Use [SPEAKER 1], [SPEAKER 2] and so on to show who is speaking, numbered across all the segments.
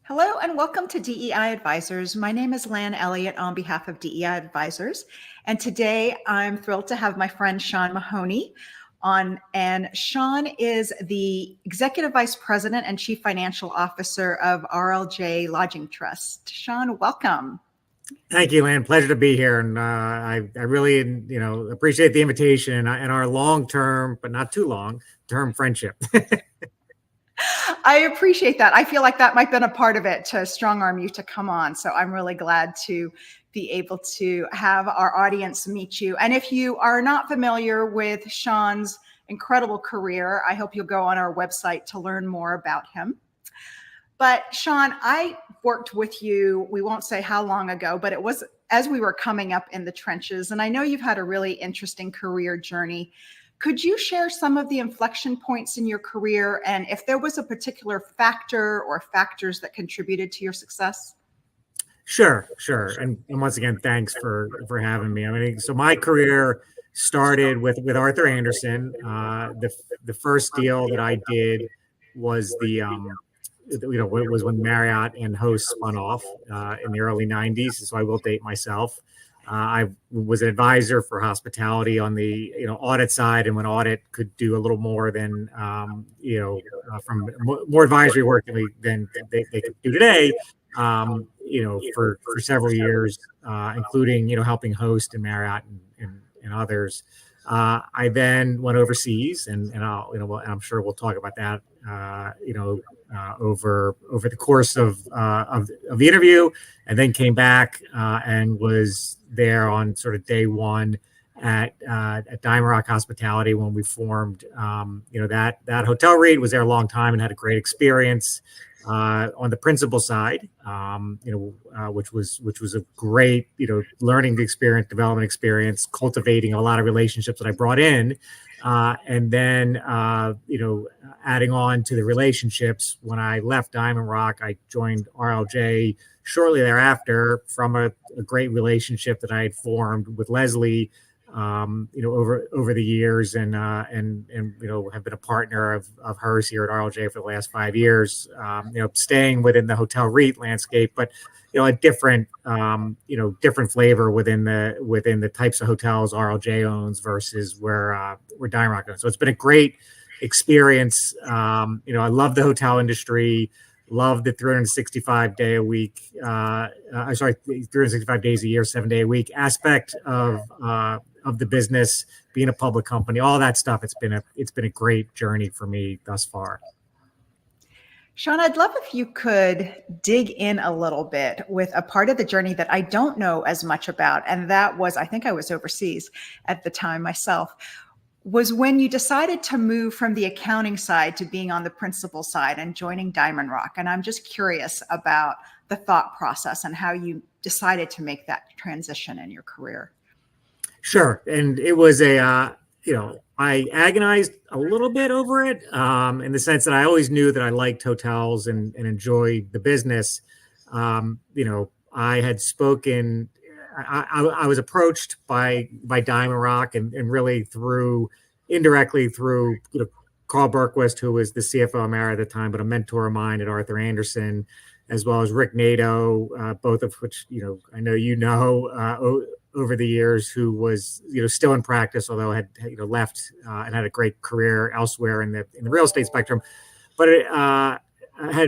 [SPEAKER 1] Hello and welcome to DEI Advisors. My name is Lan Elliott on behalf of DEI Advisors. And today I'm thrilled to have my friend Sean Mahoney on. And Sean is the Executive Vice President and Chief Financial Officer of RLJ Lodging Trust. Sean, welcome.
[SPEAKER 2] Thank you, Lan. Pleasure to be here. And I really, appreciate the invitation and our long-term, but not too long-term friendship.
[SPEAKER 1] I appreciate that. I feel like that might have been a part of it to strong arm you to come on. So I'm really glad to be able to have our audience meet you. And if you are not familiar with Sean's incredible career, I hope you'll go on our website to learn more about him. But Sean, I worked with you, we won't say how long ago, but it was as we were coming up in the trenches. And I know you've had a really interesting career journey. Could you share some of the inflection points in your career and if there was a particular factor or factors that contributed to your success?
[SPEAKER 2] Sure. And once again, thanks for having me. I mean, so my career started with Arthur Andersen. The first deal that I did was it was when Marriott and Host spun off in the early 90s. So I will date myself. I was an advisor for hospitality on the audit side, and when audit could do a little more than from more advisory work than they could do today. For several years, including helping Host and Marriott and others. I then went overseas, and I'm sure we'll talk about that. Over the course of the interview, and then came back and was there on sort of day one at Diamond Rock Hospitality when we formed. That hotel REIT, was there a long time and had a great experience on the principal side, which was a great learning experience, development experience, cultivating a lot of relationships that I brought in. And then, adding on to the relationships, when I left Diamond Rock, I joined RLJ shortly thereafter from a great relationship that I had formed with Leslie, over the years, and have been a partner of hers here at RLJ for the last 5 years. Staying within the hotel REIT landscape, but a different flavor within the types of hotels RLJ owns versus where Diamond Rock owns. So it's been a great experience. I love the hotel industry. Love the 365 day a week. 365 days a year, 7 day a week aspect of the business, being a public company, all that stuff. It's been a great journey for me thus far.
[SPEAKER 1] Sean, I'd love if you could dig in a little bit with a part of the journey that I don't know as much about. And that was, I think I was overseas at the time myself, was when you decided to move from the accounting side to being on the principal side and joining Diamond Rock. And I'm just curious about the thought process and how you decided to make that transition in your career.
[SPEAKER 2] Sure. And it was I agonized a little bit over it in the sense that I always knew that I liked hotels and enjoyed the business. I had spoken, I was approached by Diamond Rock and really indirectly through Carl Berquist, who was the CFO of Marriott at the time, but a mentor of mine at Arthur Andersen, as well as Rick Nato, both of which I know over the years, who was still in practice, although had left and had a great career elsewhere in the real estate spectrum. But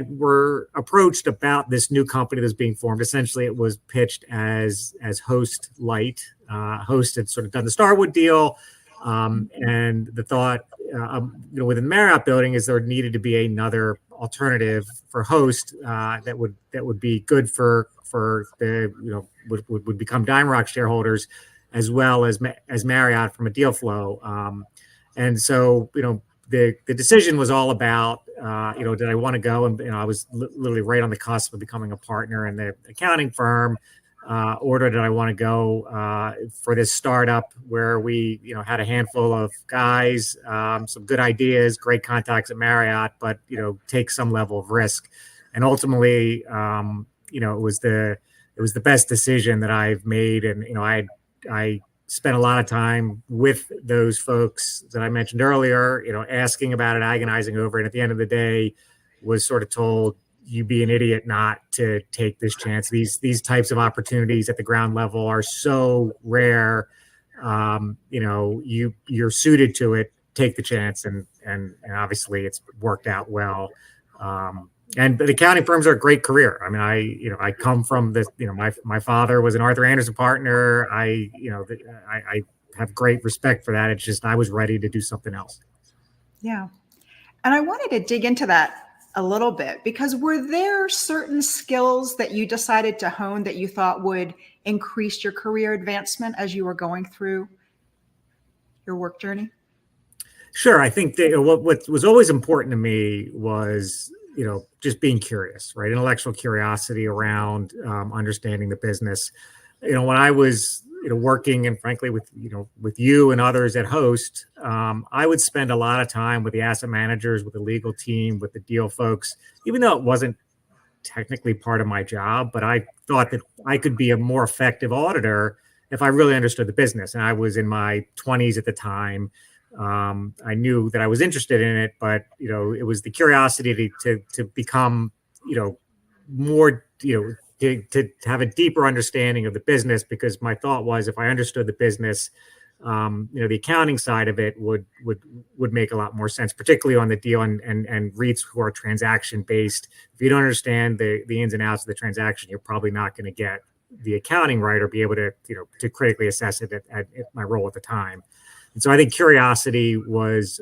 [SPEAKER 2] were approached about this new company that's being formed. Essentially, it was pitched as Host Light. Host had sort of done the Starwood deal, and the thought within the Marriott building is there needed to be another alternative for Host that would be good for the would become Diamond Rock shareholders as well as Marriott from a deal flow. And so the decision was all about did I want to go, and I was literally right on the cusp of becoming a partner in the accounting firm, or did I want to go for this startup where we had a handful of guys, some good ideas, great contacts at Marriott, but take some level of risk. And ultimately it was the best decision that I've made. And I spent a lot of time with those folks that I mentioned earlier, asking about it, agonizing over it. And at the end of the day, was sort of told, you'd be an idiot not to take this chance. These types of opportunities at the ground level are so rare. You're suited to it. Take the chance, and obviously it's worked out well. And the accounting firms are a great career. I mean, I come from this. My father was an Arthur Andersen partner. I have great respect for that. It's just I was ready to do something else.
[SPEAKER 1] Yeah. And I wanted to dig into that a little bit, because were there certain skills that you decided to hone that you thought would increase your career advancement as you were going through your work journey?
[SPEAKER 2] Sure. I think that what was always important to me was, just being curious, right? Intellectual curiosity around understanding the business. When I was working, and frankly with you and others at Host, I would spend a lot of time with the asset managers, with the legal team, with the deal folks, even though it wasn't technically part of my job. But I thought that I could be a more effective auditor if I really understood the business. And I was in my 20s at the time. I knew that I was interested in it, but it was the curiosity to become more to have a deeper understanding of the business, because my thought was if I understood the business, the accounting side of it would make a lot more sense, particularly on the deal and REITs who are transaction based. If you don't understand the ins and outs of the transaction, you're probably not going to get the accounting right or be able to to critically assess it at my role at the time. And so I think curiosity was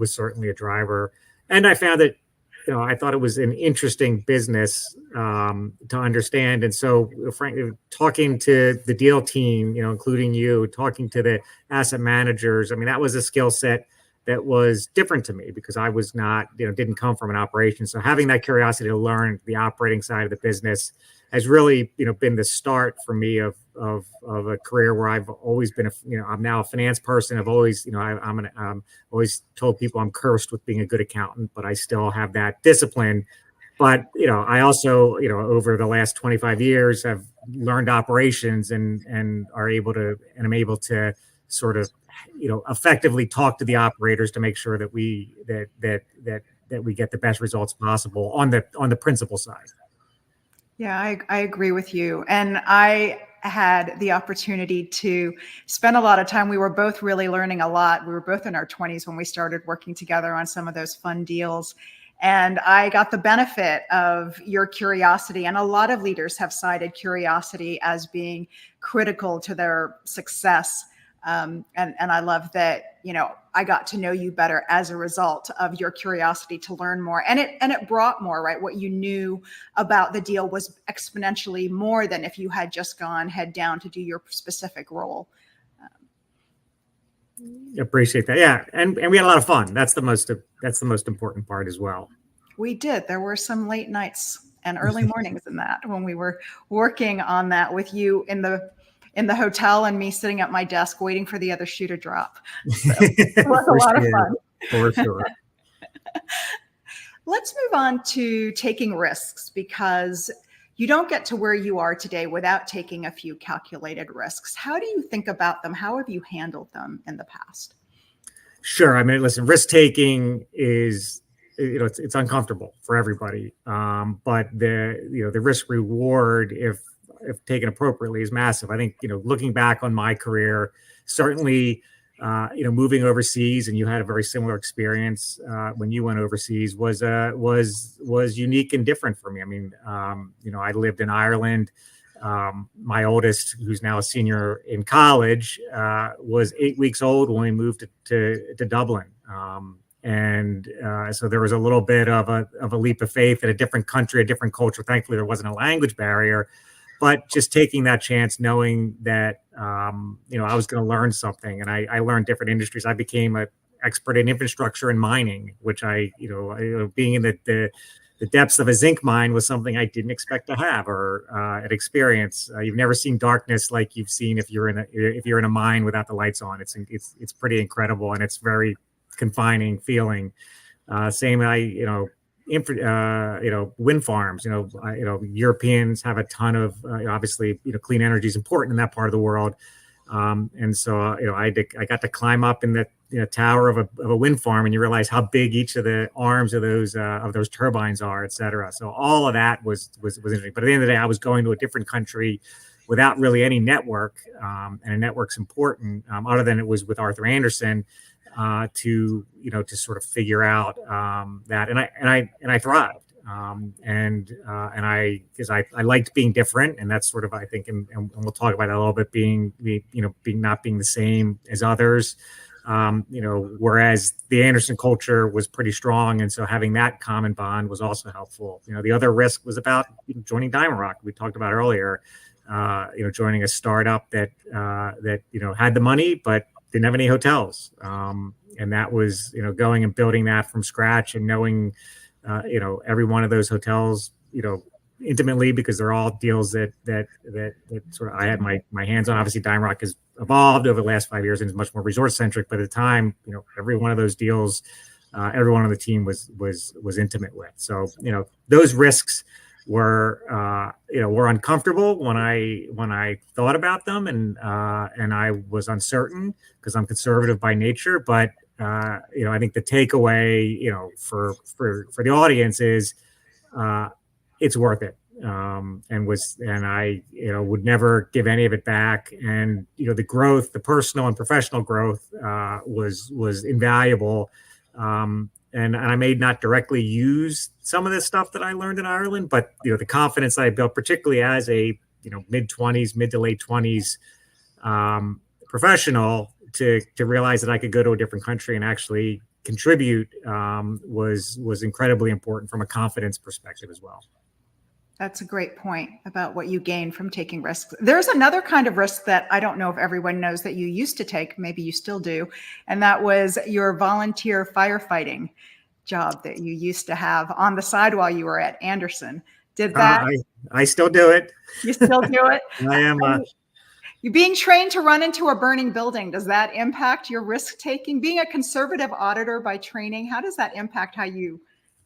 [SPEAKER 2] certainly a driver, and I found that I thought it was an interesting business to understand. And so, frankly, talking to the deal team, including you, talking to the asset managers, I mean, that was a skill set that was different to me because I was not, didn't come from an operation. So having that curiosity to learn the operating side of the business has really, been the start for me of a career where I've always been, I'm now a finance person. I've always, I'm always told people I'm cursed with being a good accountant, but I still have that discipline. But, I also, over the last 25 years have learned operations and I'm able to sort of, effectively talk to the operators to make sure that we get the best results possible on the principal side.
[SPEAKER 1] Yeah, I agree with you. And I had the opportunity to spend a lot of time. We were both really learning a lot. We were both in our 20s when we started working together on some of those fun deals. And I got the benefit of your curiosity. And a lot of leaders have cited curiosity as being critical to their success. And I love that, I got to know you better as a result of your curiosity to learn more. And it brought more, right? What you knew about the deal was exponentially more than if you had just gone head down to do your specific role.
[SPEAKER 2] Appreciate that. Yeah. And we had a lot of fun. That's the most important part as well.
[SPEAKER 1] We did. There were some late nights and early mornings in that when we were working on that with you in the hotel and me sitting at my desk waiting for the other shoe to drop. So it was a lot of fun.
[SPEAKER 2] For sure.
[SPEAKER 1] Let's move on to taking risks, because you don't get to where you are today without taking a few calculated risks. How do you think about them? How have you handled them in the past?
[SPEAKER 2] Sure. I mean, listen, risk taking is, it's uncomfortable for everybody. But the risk reward, if taken appropriately, is massive. I think, looking back on my career, certainly, moving overseas, and you had a very similar experience when you went overseas, was unique and different for me. I mean, I lived in Ireland. My oldest, who's now a senior in college, was 8 weeks old when we moved to Dublin. So there was a little bit of a leap of faith in a different country, a different culture. Thankfully, there wasn't a language barrier. But just taking that chance, knowing that, I was going to learn something, and I learned different industries. I became an expert in infrastructure and mining, which being in the depths of a zinc mine was something I didn't expect to have or an experience. You've never seen darkness like you've seen if you're in a mine without the lights on. It's pretty incredible, and it's very confining feeling. Wind farms, Europeans have a ton of, obviously, clean energy is important in that part of the world. And so, I got to climb up in the tower of a wind farm, and you realize how big each of the arms of those turbines are, et cetera. So all of that was interesting. But at the end of the day, I was going to a different country without really any network, and a network's important, other than it was with Arthur Anderson, to sort of figure out that, and I thrived. Because I liked being different, and that's sort of, I think, and we'll talk about that a little bit, being not being the same as others, whereas the Anderson culture was pretty strong, and so having that common bond was also helpful. The other risk was about joining Diamond Rock, we talked about earlier, joining a startup that had the money but didn't have any hotels, and that was going and building that from scratch and knowing every one of those hotels, intimately, because they're all deals that sort of I had my hands on. Obviously, Diamond Rock has evolved over the last 5 years and is much more resort centric. But at the time, every one of those deals, everyone on the team was intimate with. So those risks were uncomfortable when I thought about them, and I was uncertain because I'm conservative by nature, but I think the takeaway, for the audience is, it's worth it. And I, would never give any of it back. And, the growth, the personal and professional growth, was invaluable. And I may not directly use some of this stuff that I learned in Ireland, but, the confidence that I built, particularly as a, mid to late 20s, professional, to realize that I could go to a different country and actually contribute, was incredibly important from a confidence perspective as well.
[SPEAKER 1] That's a great point about what you gain from taking risks. There's another kind of risk that I don't know if everyone knows that you used to take, maybe you still do, and that was your volunteer firefighting job that you used to have on the side while you were at Anderson. Did that?
[SPEAKER 2] I still do it.
[SPEAKER 1] You still do it?
[SPEAKER 2] I am.
[SPEAKER 1] You're being trained to run into a burning building. Does that impact your risk taking? Being a conservative auditor by training, how does that impact how you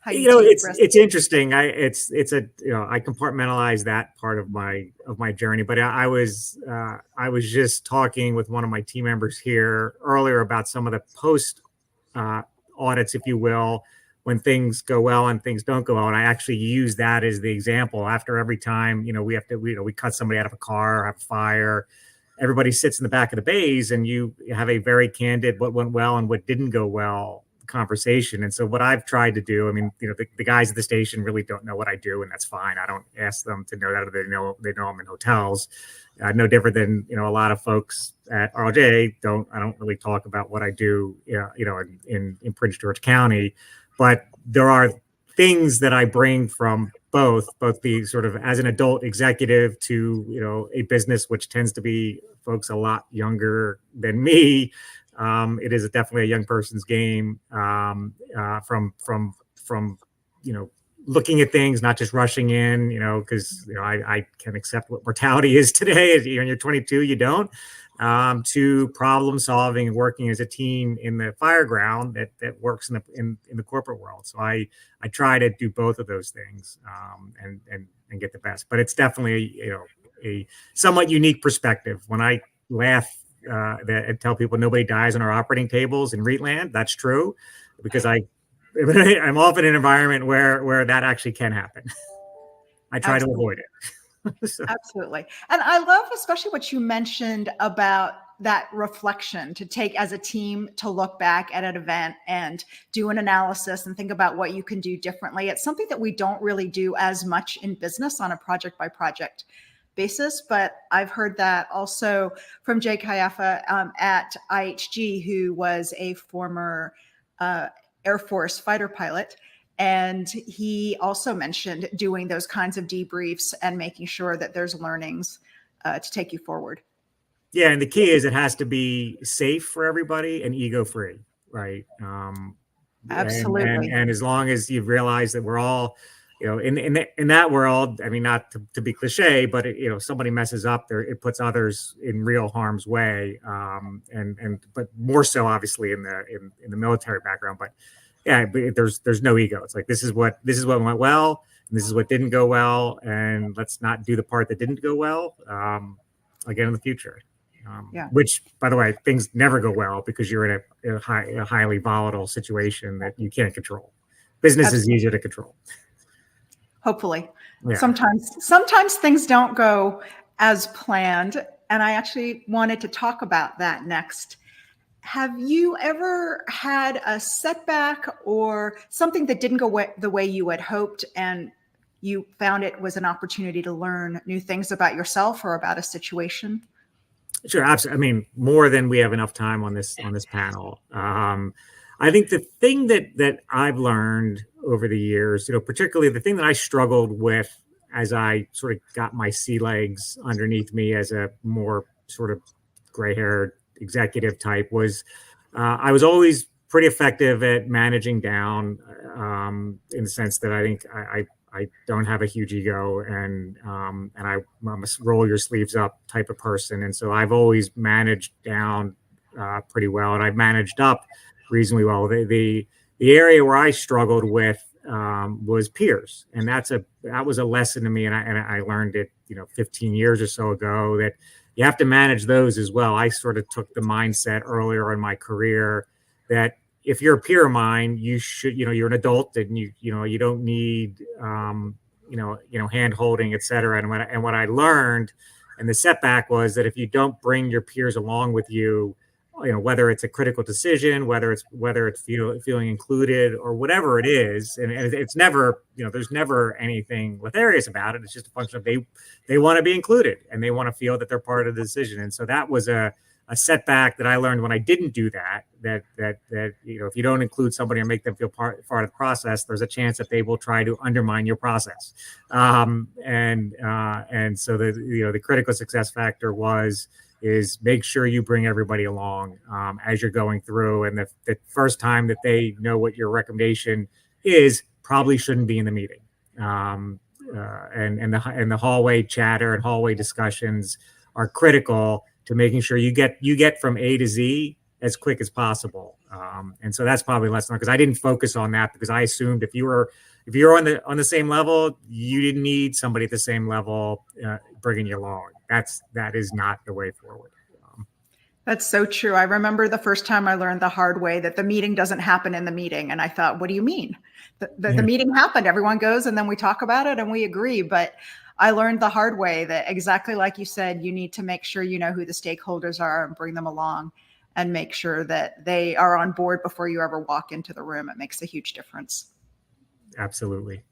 [SPEAKER 2] it's interesting. I compartmentalize that part of my journey, but I was just talking with one of my team members here earlier about some of the post audits, if you will, when things go well and things don't go well. And I actually use that as the example. After every time, we cut somebody out of a car or have a fire, everybody sits in the back of the bays and you have a very candid what went well and what didn't go well conversation. And so what I've tried to do, the guys at the station really don't know what I do, and that's fine. I don't ask them to know that. They know I'm in hotels. No different than, a lot of folks at RLJ I don't really talk about what I do, in Prince George County, but there are things that I bring from both the sort of as an adult executive to, a business which tends to be folks a lot younger than me. It is definitely a young person's game, from looking at things, not just rushing in, because, I can accept what mortality is today. When you're 22, you don't, to problem solving and working as a team in the fireground that works in the corporate world. So I try to do both of those things, and get the best, but it's definitely, a somewhat unique perspective. When I laugh, and tell people nobody dies on our operating tables in REITland, that's true, because I'm often in an environment where that actually can happen. I try to avoid it.
[SPEAKER 1] So. Absolutely. And I love especially what you mentioned about that reflection, to take as a team, to look back at an event and do an analysis and think about what you can do differently. It's something that we don't really do as much in business on a project by project basis, but I've heard that also from Jay Kayafa at IHG, who was a former Air Force fighter pilot. And he also mentioned doing those kinds of debriefs and making sure that there's learnings to take you forward.
[SPEAKER 2] Yeah, and the key is it has to be safe for everybody and ego-free, right?
[SPEAKER 1] Absolutely.
[SPEAKER 2] And as long as you realize that we're all, in that world, not to be cliche, but somebody messes up there, it puts others in real harm's way, but more so obviously in the military background. But yeah, there's no ego. It's like this is what went well, and this is what didn't go well, and let's not do the part that didn't go well again in the future.
[SPEAKER 1] Yeah.
[SPEAKER 2] Which, by the way, things never go well because you're in a highly volatile situation that you can't control. Business is easier to control.
[SPEAKER 1] Hopefully.
[SPEAKER 2] Yeah.
[SPEAKER 1] Sometimes things don't go as planned. And I actually wanted to talk about that next. Have you ever had a setback or something that didn't go the way you had hoped, and you found it was an opportunity to learn new things about yourself or about a situation?
[SPEAKER 2] Sure, absolutely. I mean, more than we have enough time on this panel. I think the thing that I've learned over the years, particularly the thing that I struggled with as I sort of got my sea legs underneath me as a more sort of gray-haired executive type, was I was always pretty effective at managing down, in the sense that I think I don't have a huge ego, and I'm a roll your sleeves up type of person, and so I've always managed down pretty well, and I've managed up reasonably well. The area where I struggled with was peers, and that was a lesson to me, and I learned it 15 years or so ago, that you have to manage those as well. I sort of took the mindset earlier in my career that if you're a peer of mine, you should, you're an adult, and you don't need, hand holding, et cetera. And what I learned, and the setback was that if you don't bring your peers along with you, whether it's a critical decision, whether it's feeling included or whatever it is, and it's never, there's never anything nefarious about it. It's just a function of they want to be included and they want to feel that they're part of the decision. And so that was a setback that I learned when I didn't do that if you don't include somebody and make them feel part of the process, there's a chance that they will try to undermine your process. And so the critical success factor is make sure you bring everybody along as you're going through. And the first time that they know what your recommendation is probably shouldn't be in the meeting. And the hallway chatter and hallway discussions are critical to making sure you get from A to Z as quick as possible. And so that's probably less because I didn't focus on that, because I assumed if you were on the same level, you didn't need somebody at the same level bringing you along. That is not the way forward.
[SPEAKER 1] That's so true. I remember the first time I learned the hard way that the meeting doesn't happen in the meeting. And I thought, what do you mean? The meeting happened, everyone goes, and then we talk about it and we agree. But I learned the hard way that, exactly like you said, you need to make sure you know who the stakeholders are and bring them along and make sure that they are on board before you ever walk into the room. It makes a huge difference.
[SPEAKER 2] Absolutely.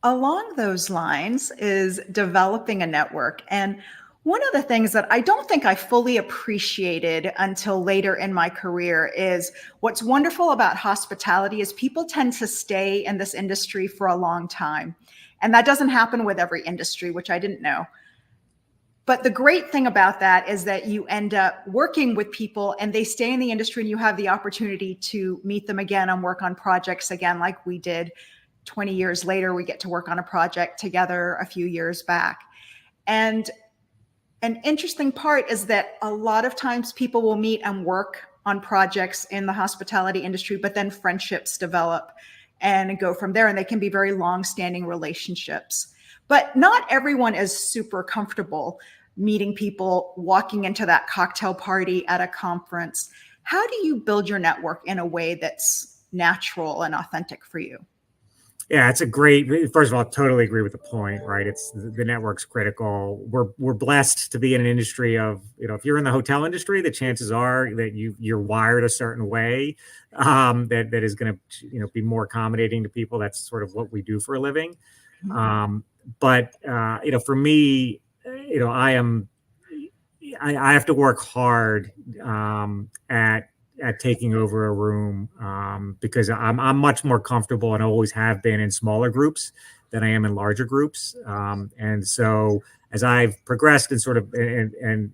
[SPEAKER 1] Along those lines is developing a network. And one of the things that I don't think I fully appreciated until later in my career is what's wonderful about hospitality is people tend to stay in this industry for a long time. And that doesn't happen with every industry, which I didn't know. But the great thing about that is that you end up working with people and they stay in the industry, and you have the opportunity to meet them again and work on projects again, like we did 20 years later. We get to work on a project together a few years back. And an interesting part is that a lot of times people will meet and work on projects in the hospitality industry, but then friendships develop and go from there. And they can be very long-standing relationships. But not everyone is super comfortable meeting people, walking into that cocktail party at a conference. How do you build your network in a way that's natural and authentic for you?
[SPEAKER 2] Yeah, first of all, I totally agree with the point, right? It's the network's critical. We're blessed to be in an industry of, if you're in the hotel industry, the chances are that you're wired a certain way that is going to, be more accommodating to people. That's sort of what we do for a living. But for me, I have to work hard at taking over a room because I'm much more comfortable and always have been in smaller groups than I am in larger groups. And so as I've progressed and sort of and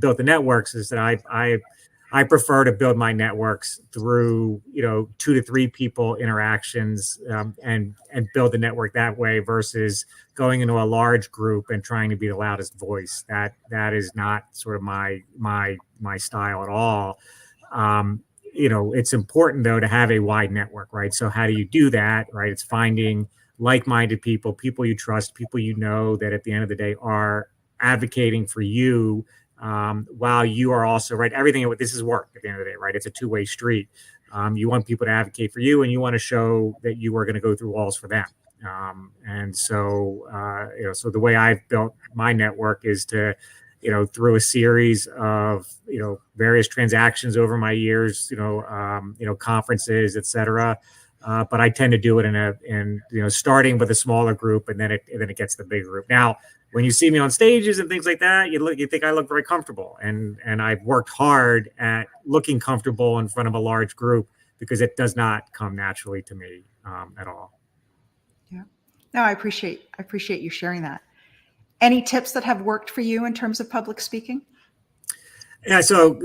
[SPEAKER 2] built the networks, is that I prefer to build my networks through 2 to 3 people interactions and build the network that way versus going into a large group and trying to be the loudest voice. That is not sort of my style at all. It's important though to have a wide network, right? So how do you do that, right? It's finding like-minded people you trust, people that at the end of the day are advocating for you while you are also right. Everything, this is work at the end of the day, right? It's a two-way street. You want people to advocate for you, and you want to show that you are going to go through walls for them. And so, so the way I've built my network is to, through a series of, various transactions over my years, conferences, et cetera. But I tend to do it in starting with a smaller group, and then it gets the bigger group. Now, when you see me on stages and things like that, you think I look very comfortable, and I've worked hard at looking comfortable in front of a large group because it does not come naturally to me at all.
[SPEAKER 1] Yeah, no, I appreciate you sharing that. Any tips that have worked for you in terms of public speaking?
[SPEAKER 2] Yeah, so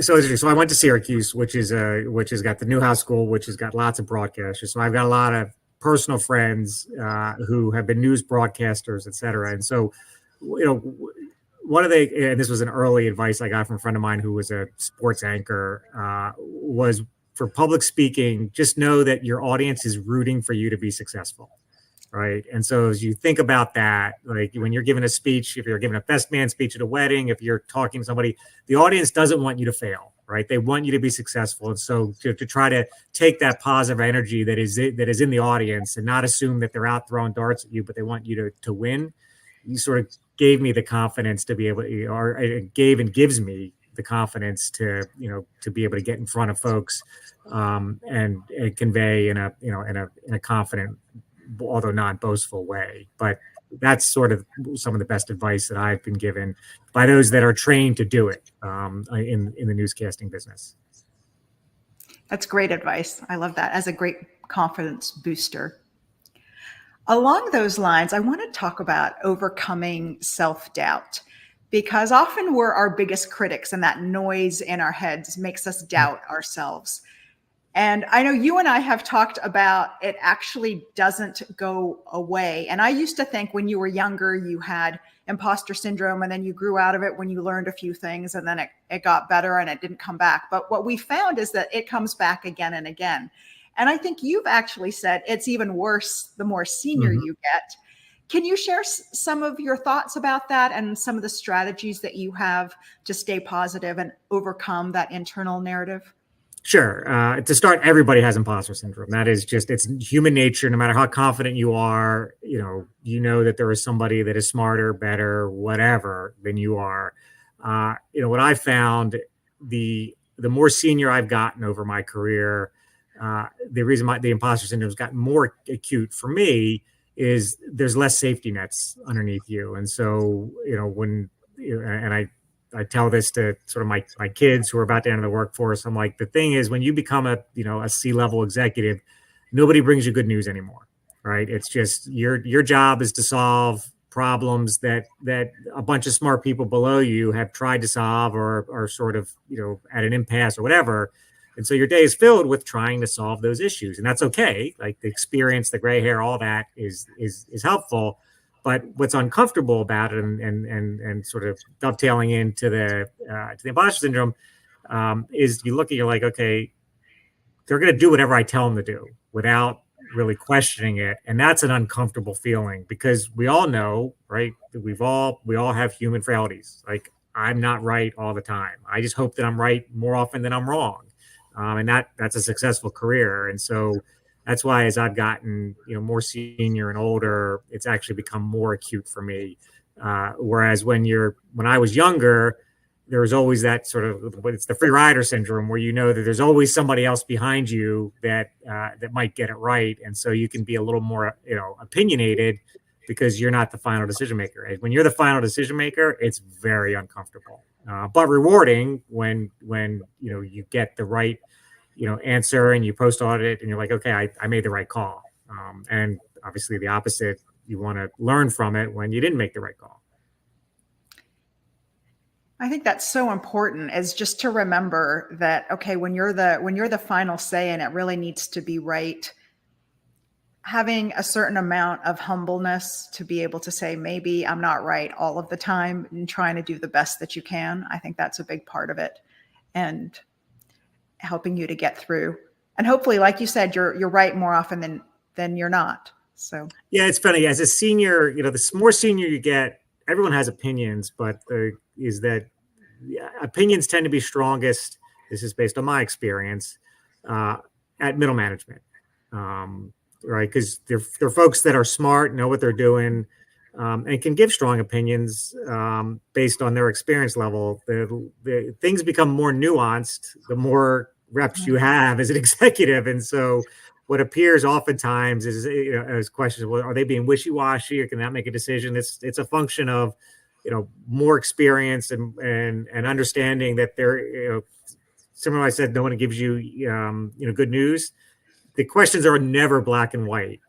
[SPEAKER 2] I went to Syracuse, which has got the Newhouse School, which has got lots of broadcasters. So I've got a lot of personal friends who have been news broadcasters, et cetera. And so, and this was an early advice I got from a friend of mine who was a sports anchor, was for public speaking, just know that your audience is rooting for you to be successful. Right. And so as you think about that, like when you're giving a speech, if you're giving a best man speech at a wedding, if you're talking to somebody, the audience doesn't want you to fail. Right. They want you to be successful. And so to try to take that positive energy that is in the audience and not assume that they're out throwing darts at you, but they want you to win. You sort of gave me the confidence to be able to, or it gave and gives me the confidence to be able to get in front of folks and convey in a confident, although not boastful way. But that's sort of some of the best advice that I've been given by those that are trained to do it in the newscasting business.
[SPEAKER 1] That's great advice. I love that as a great confidence booster. Along those lines, I want to talk about overcoming self-doubt, because often we're our biggest critics, and that noise in our heads makes us doubt ourselves. And I know you and I have talked about it actually doesn't go away. And I used to think when you were younger, you had imposter syndrome, and then you grew out of it when you learned a few things, and then it got better and it didn't come back. But what we found is that it comes back again and again. And I think you've actually said it's even worse the more senior you get. Can you share some of your thoughts about that and some of the strategies that you have to stay positive and overcome that internal narrative?
[SPEAKER 2] Sure. To start, everybody has imposter syndrome. That is just, it's human nature. No matter how confident you are, you know that there is somebody that is smarter, better, whatever than you are. What I found, the more senior I've gotten over my career, the reason the imposter syndrome has gotten more acute for me is there's less safety nets underneath you. And so, I tell this to sort of my kids who are about to enter the workforce. I'm like, the thing is, when you become a C-level executive, nobody brings you good news anymore, right? It's just your job is to solve problems that a bunch of smart people below you have tried to solve or are sort of, at an impasse or whatever. And so your day is filled with trying to solve those issues. And that's okay. Like the experience, the gray hair, all that is helpful. But what's uncomfortable about it, and sort of dovetailing into the imposter syndrome, is you look at, you're like, okay, they're going to do whatever I tell them to do without really questioning it, and that's an uncomfortable feeling, because we all know, right? That we all have human frailties. Like, I'm not right all the time. I just hope that I'm right more often than I'm wrong, and that's a successful career. And so that's why, as I've gotten more senior and older, it's actually become more acute for me. Whereas when I was younger, there was always that sort of, it's the free rider syndrome, where that there's always somebody else behind you that might get it right, and so you can be a little more opinionated because you're not the final decision maker. When you're the final decision maker, it's very uncomfortable, but rewarding when you get the right answer and you post audit and you're like, okay, I made the right call. And obviously the opposite, you want to learn from it when you didn't make the right call.
[SPEAKER 1] I think that's so important, is just to remember that, okay, when you're the final say and it really needs to be right, having a certain amount of humbleness to be able to say, maybe I'm not right all of the time, and trying to do the best that you can. I think that's a big part of it, and helping you to get through. And hopefully, like you said, you're right more often than you're not. So
[SPEAKER 2] yeah, it's funny, as a senior, the more senior you get, everyone has opinions, but is that opinions tend to be strongest. This is based on my experience at middle management, right? Because they're folks that are smart, know what they're doing, and can give strong opinions based on their experience level. The things become more nuanced the more reps you have as an executive, and so what appears oftentimes is, as questions, well, are they being wishy-washy, or can that make a decision? It's a function of, more experience and understanding that they're, similar to what I said, no one gives you, good news. The questions are never black and white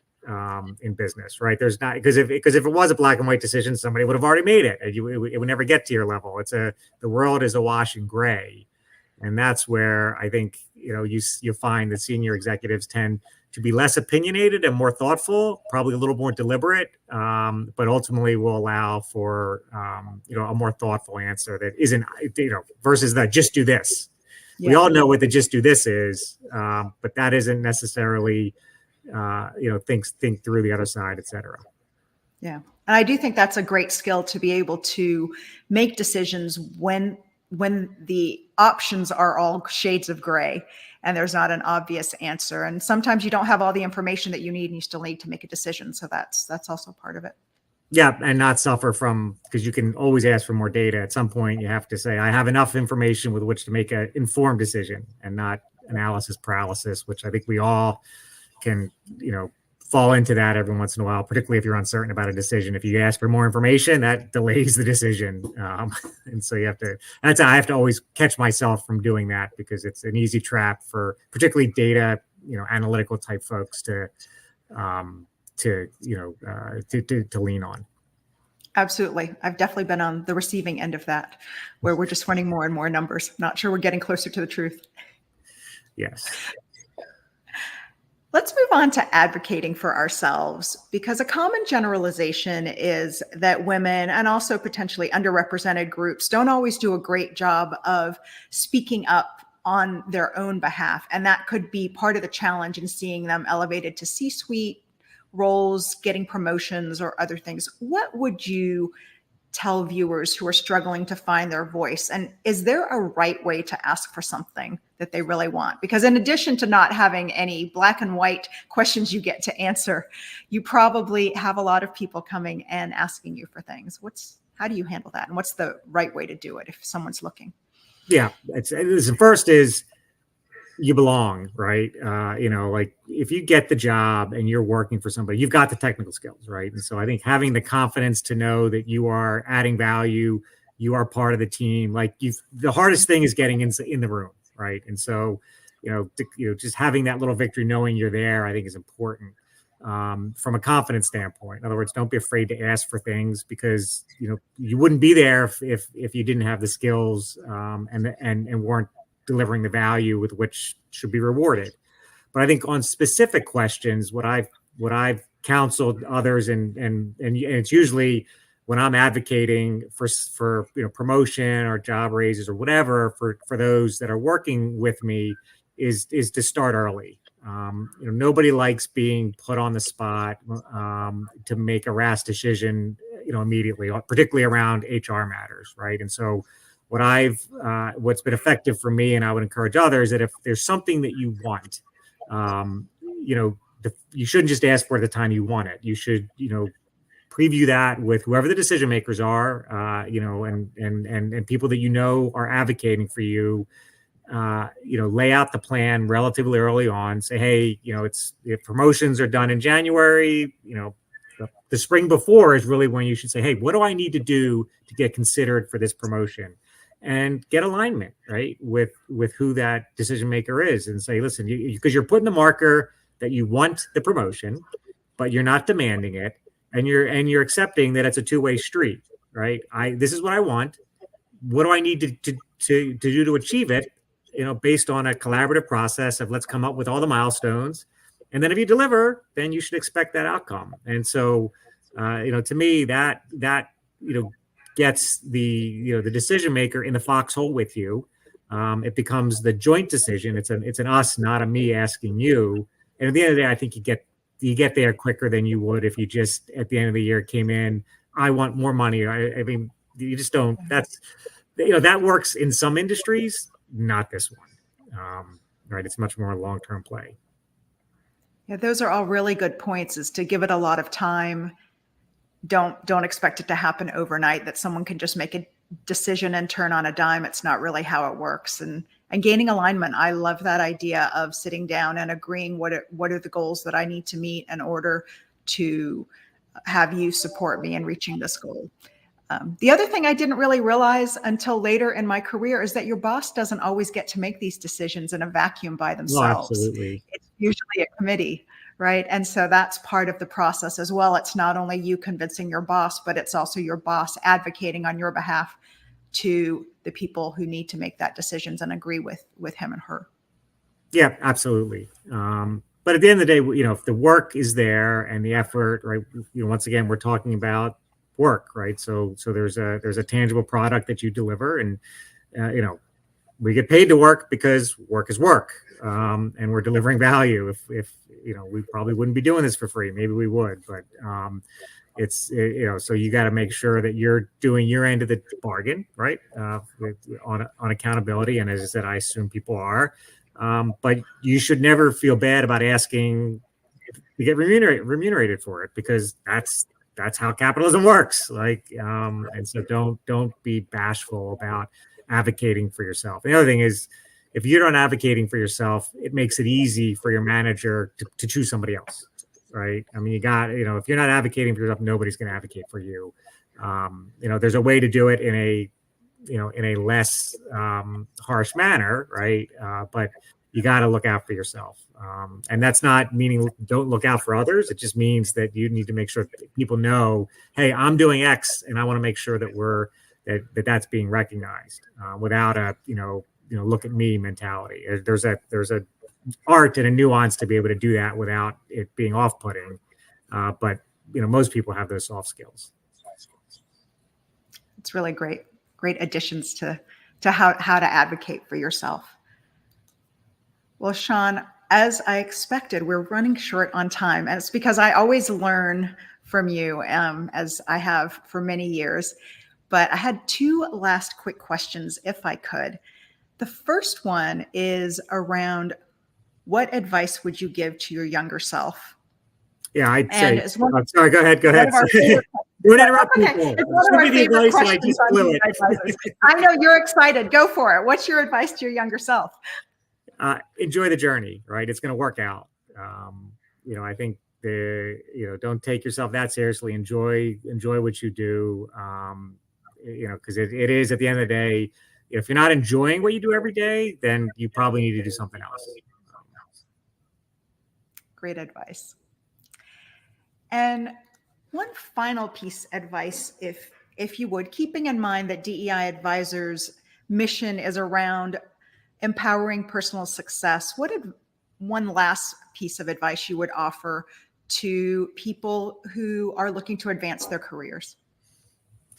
[SPEAKER 2] in business, right? There's not, because if it was a black and white decision, somebody would have already made it, and it would never get to your level. The world is a wash and gray, and that's where I think you find that senior executives tend to be less opinionated and more thoughtful, probably a little more deliberate, but ultimately will allow for a more thoughtful answer that isn't versus the just do this. Yeah. We all know what the just do this is, but that isn't necessarily think through the other side, et cetera.
[SPEAKER 1] Yeah, and I do think that's a great skill to be able to make decisions when the options are all shades of gray and there's not an obvious answer. And sometimes you don't have all the information that you need and you still need to make a decision. So that's also part of it.
[SPEAKER 2] Yeah, and not suffer from, because you can always ask for more data. At some point, you have to say, I have enough information with which to make an informed decision and not analysis paralysis, which I think we all can, fall into that every once in a while, particularly if you're uncertain about a decision. If you ask for more information, that delays the decision. And so I have to always catch myself from doing that, because it's an easy trap for particularly data, analytical type folks to lean on.
[SPEAKER 1] Absolutely. I've definitely been on the receiving end of that, where we're just running more and more numbers. Not sure we're getting closer to the truth.
[SPEAKER 2] Yes.
[SPEAKER 1] Let's move on to advocating for ourselves, because a common generalization is that women, and also potentially underrepresented groups, don't always do a great job of speaking up on their own behalf. And that could be part of the challenge in seeing them elevated to C-suite roles, getting promotions, or other things. What would you tell viewers who are struggling to find their voice? And is there a right way to ask for something that they really want? Because in addition to not having any black and white questions you get to answer, you probably have a lot of people coming and asking you for things. How do you handle that? And what's the right way to do it if someone's looking?
[SPEAKER 2] Yeah, the first is you belong, right? Like if you get the job and you're working for somebody, you've got the technical skills, right? And so I think having the confidence to know that you are adding value, you are part of the team. Like the hardest thing is getting in the room, right? And so, just having that little victory, knowing you're there, I think is important from a confidence standpoint. In other words, don't be afraid to ask for things, because you wouldn't be there if you didn't have the skills and weren't delivering the value with which should be rewarded. But I think on specific questions, what I've counseled others, and it's usually when I'm advocating for promotion or job raises or whatever for those that are working with me, is to start early. Nobody likes being put on the spot to make a rash decision immediately, particularly around HR matters, right? And so what's been effective for me, and I would encourage others, that if there's something that you want, you shouldn't just ask for it at the time you want it. You should, preview that with whoever the decision makers are, and people that are advocating for you. Lay out the plan relatively early on. Say, hey, if promotions are done in January, the spring before is really when you should say, hey, what do I need to do to get considered for this promotion? And get alignment, right, with who that decision maker is, and say, listen, because you're putting the marker that you want the promotion, but you're not demanding it, and you're accepting that it's a two-way street, right? This is what I want. What do I need to do to achieve it? Based on a collaborative process of let's come up with all the milestones, and then if you deliver, then you should expect that outcome. And so, to me, that gets the decision maker in the foxhole with you. It becomes the joint decision. It's an us, not a me asking you. And at the end of the day, I think you get there quicker than you would if you just at the end of the year came in, I want more money. I mean, you just don't. that works in some industries, not this one. Right. It's much more a long-term play.
[SPEAKER 1] Yeah, those are all really good points, is to give it a lot of time. Don't expect it to happen overnight, that someone can just make a decision and turn on a dime. It's not really how it works. And gaining alignment. I love that idea of sitting down and agreeing what are the goals that I need to meet in order to have you support me in reaching this goal. The other thing I didn't really realize until later in my career is that your boss doesn't always get to make these decisions in a vacuum by themselves.
[SPEAKER 2] Absolutely.
[SPEAKER 1] It's usually a committee, right? And so that's part of the process as well. It's not only you convincing your boss, but it's also your boss advocating on your behalf to the people who need to make that decisions and agree with him and her.
[SPEAKER 2] Yeah, absolutely. But at the end of the day, if the work is there and the effort, right? Once again, we're talking about work, right? So there's a tangible product that you deliver, and we get paid to work because work is work, and we're delivering value. If we probably wouldn't be doing this for free. Maybe we would, but it's so you got to make sure that you're doing your end of the bargain, right? On accountability, and as I said, I assume people are. But you should never feel bad about asking to get remunerated for it, because that's how capitalism works. And so don't be bashful about advocating for yourself. The other thing is, if you're not advocating for yourself, it makes it easy for your manager to choose somebody else, right? I mean, if you're not advocating for yourself, nobody's going to advocate for you. There's a way to do it in a less harsh manner, right? But you got to look out for yourself. And that's not meaning don't look out for others. It just means that you need to make sure that people know, hey, I'm doing X, and I want to make sure that that's being recognized without a, look at me mentality. There's a art and a nuance to be able to do that without it being off-putting. But most people have those soft skills.
[SPEAKER 1] It's really great additions to how to advocate for yourself. Well, Sean, as I expected, we're running short on time, and it's because I always learn from you, as I have for many years. But I had two last quick questions, if I could. The first one is around, what advice would you give to your younger self?
[SPEAKER 2] Yeah, I'd say. Sorry, go ahead. Don't interrupt people.
[SPEAKER 1] It's one of our favorite questions on advisors. I know you're excited. Go for it. What's your advice to your younger self?
[SPEAKER 2] Enjoy the journey, right? It's going to work out. I think don't take yourself that seriously. Enjoy what you do. Because it is, at the end of the day, if you're not enjoying what you do every day, then you probably need to do something else.
[SPEAKER 1] Great advice. And one final piece of advice, if you would, keeping in mind that DEI Advisors' mission is around empowering personal success, what one last piece of advice you would offer to people who are looking to advance their careers?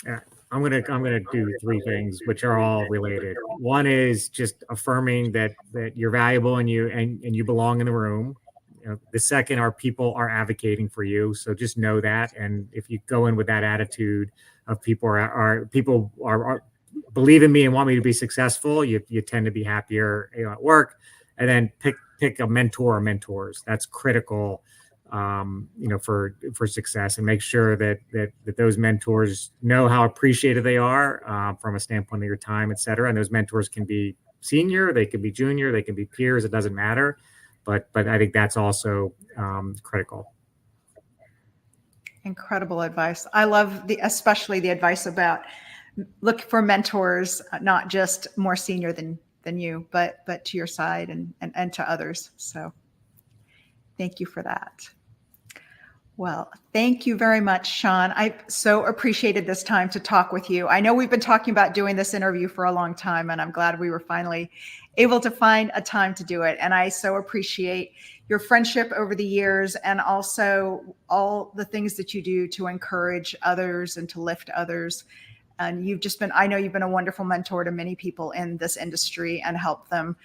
[SPEAKER 2] Yeah. I'm gonna do three things, which are all related. One is just affirming that you're valuable and you belong in the room. The second are people are advocating for you, so just know that. And if you go in with that attitude of people are believe in me and want me to be successful, you tend to be happier at work. And then pick a mentor or mentors. That's critical. For success, and make sure that those mentors know how appreciated they are from a standpoint of your time, et cetera. And those mentors can be senior, they can be junior, they can be peers. It doesn't matter. But I think that's also critical.
[SPEAKER 1] Incredible advice. I love especially the advice about look for mentors, not just more senior than you, but to your side and to others. So thank you for that. Well, thank you very much, Sean. I so appreciated this time to talk with you. I know we've been talking about doing this interview for a long time, and I'm glad we were finally able to find a time to do it. And I so appreciate your friendship over the years, and also all the things that you do to encourage others and to lift others. And I know you've been a wonderful mentor to many people in this industry and helped them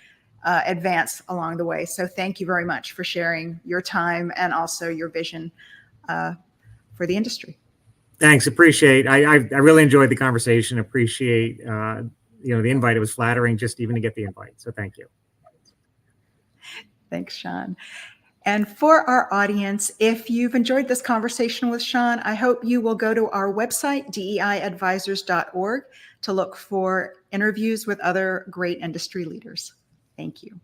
[SPEAKER 1] advance along the way. So thank you very much for sharing your time and also your vision for the industry.
[SPEAKER 2] Thanks. Appreciate. I really enjoyed the conversation. Appreciate the invite. It was flattering just even to get the invite. So thank you.
[SPEAKER 1] Thanks, Sean. And for our audience, if you've enjoyed this conversation with Sean, I hope you will go to our website, deiadvisors.org, to look for interviews with other great industry leaders. Thank you.